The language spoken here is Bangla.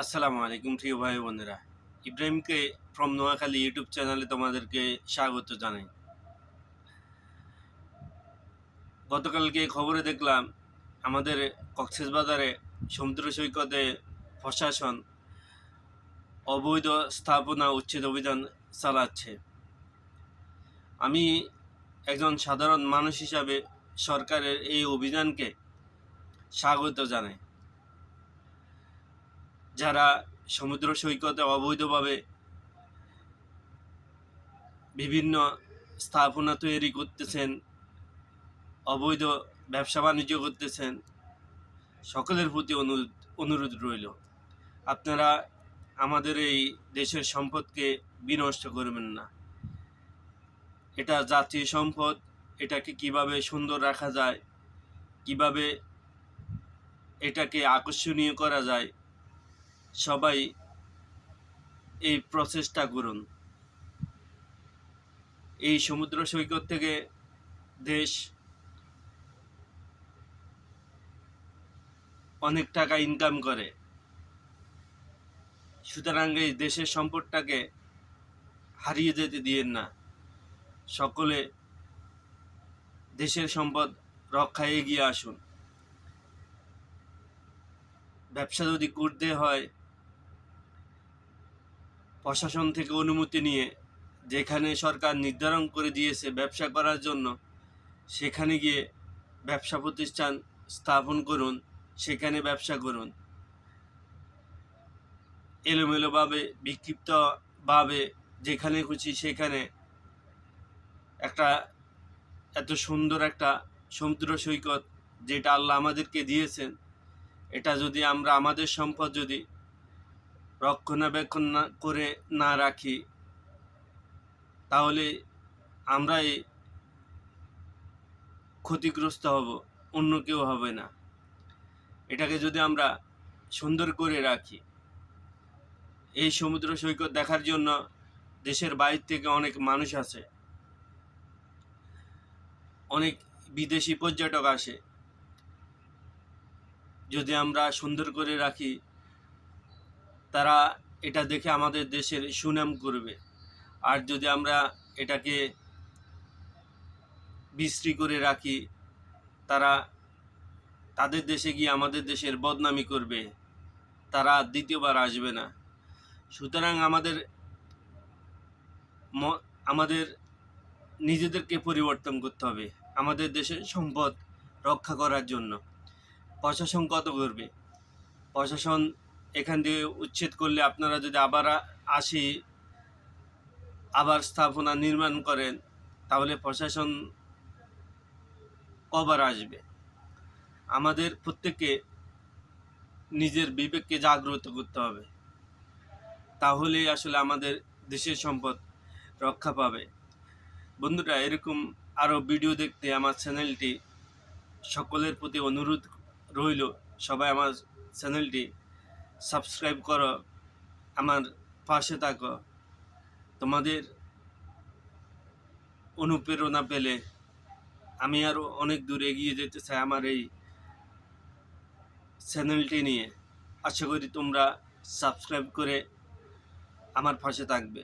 আসসালামু আলাইকুম প্রিয় ভাই বোনেরা। ইব্রাহিমকে ফ্রম নোয়াখালী ইউটিউব চ্যানেলে তোমাদেরকে স্বাগত জানাই। গতকালকে খবরে দেখলাম আমাদের কক্সবাজারে সমুদ্র সৈকতে প্রশাসন অবৈধ স্থাপনা উচ্ছেদ অভিযান চালাচ্ছে। আমি একজন সাধারণ মানুষ হিসাবে সরকারের এই অভিযানকে স্বাগত জানাই। যারা সমুদ্র সৈকতে অবৈধভাবে বিভিন্ন স্থাপনা তৈরি করতেছেন, অবৈধ ব্যবসা বাণিজ্য করতেছেন, সকলের প্রতি অনুরোধ রইল, আপনারা আমাদের এই দেশের সম্পদকে বিনষ্ট করবেন না। এটা জাতীয় সম্পদ, এটাকে কিভাবে সুন্দর রাখা যায়, কিভাবে এটাকে আকর্ষণীয় করা যায়, সবাই এই প্রচেষ্টা করুন। এই সমুদ্র সৈকত থেকে দেশ অনেক টাকা ইনকাম করে, সুতরাং এই দেশের সম্পদটাকে হারিয়ে যেতে দিয়েন না। সকলে দেশের সম্পদ রক্ষায় এগিয়ে আসুন। ব্যবসা যদি করতে হয়, প্রশাসন থেকে অনুমতি নিয়ে যেখানে সরকার নির্ধারণ করে দিয়েছে ব্যবসা করার জন্য, সেখানে গিয়ে ব্যবসা প্রতিষ্ঠান স্থাপন করুন, সেখানে ব্যবসা করুন। এলোমেলোভাবে বিক্ষিপ্তভাবে যেখানে খুশি সেখানে একটা এত সুন্দর একটা সমুদ্র সৈকত যেটা আল্লাহ আমাদেরকে দিয়েছেন, এটা যদি আমরা আমাদের সম্পদ যদি রক্ষণাবেক্ষণ না করে না রাখি, তাহলে আমরাই ক্ষতিগ্রস্ত হব, অন্য কেউ হবে না। এটাকে যদি আমরা সুন্দর করে রাখি, এই সমুদ্র সৈকত দেখার জন্য দেশের বাইরে থেকে অনেক মানুষ আসে, অনেক বিদেশি পর্যটক আসে। যদি আমরা সুন্দর করে রাখি, তারা এটা দেখে আমাদের দেশের সুনাম করবে। আর যদি আমরা এটাকে বিশ্রী করে রাখি, তারা তাদের দেশে গিয়ে আমাদের দেশের বদনামি করবে, তারা দ্বিতীয়বার আসবে না। সুতরাং আমাদের নিজেদেরকে পরিবর্তন করতে হবে আমাদের দেশের সম্পদ রক্ষা করার জন্য। প্রশাসন কত করবে? প্রশাসন এখান থেকে উচ্ছেদ করলে আপনারা যদি আবার স্থাপনা নির্মাণ করেন, তাহলে প্রশাসন কবার আসবে? আমাদের প্রত্যেককে নিজের বিবেককে জাগ্রত করতে হবে, তাহলেই আসলে আমাদের দেশের সম্পদ রক্ষা পাবে। বন্ধুরা, এরকম আরও ভিডিও দেখতে আমার চ্যানেলটি সকলের প্রতি অনুরোধ রইল, সবাই আমার চ্যানেলটি সাবস্ক্রাইব করো, আমার পাশে থাকো। তোমাদের অনুপ্রেরণা পেলে আমি আরও অনেক দূর এগিয়ে যেতে চাই আমার এই চ্যানেলটি নিয়ে। আশা করি তোমরা সাবস্ক্রাইব করে আমার পাশে থাকবে।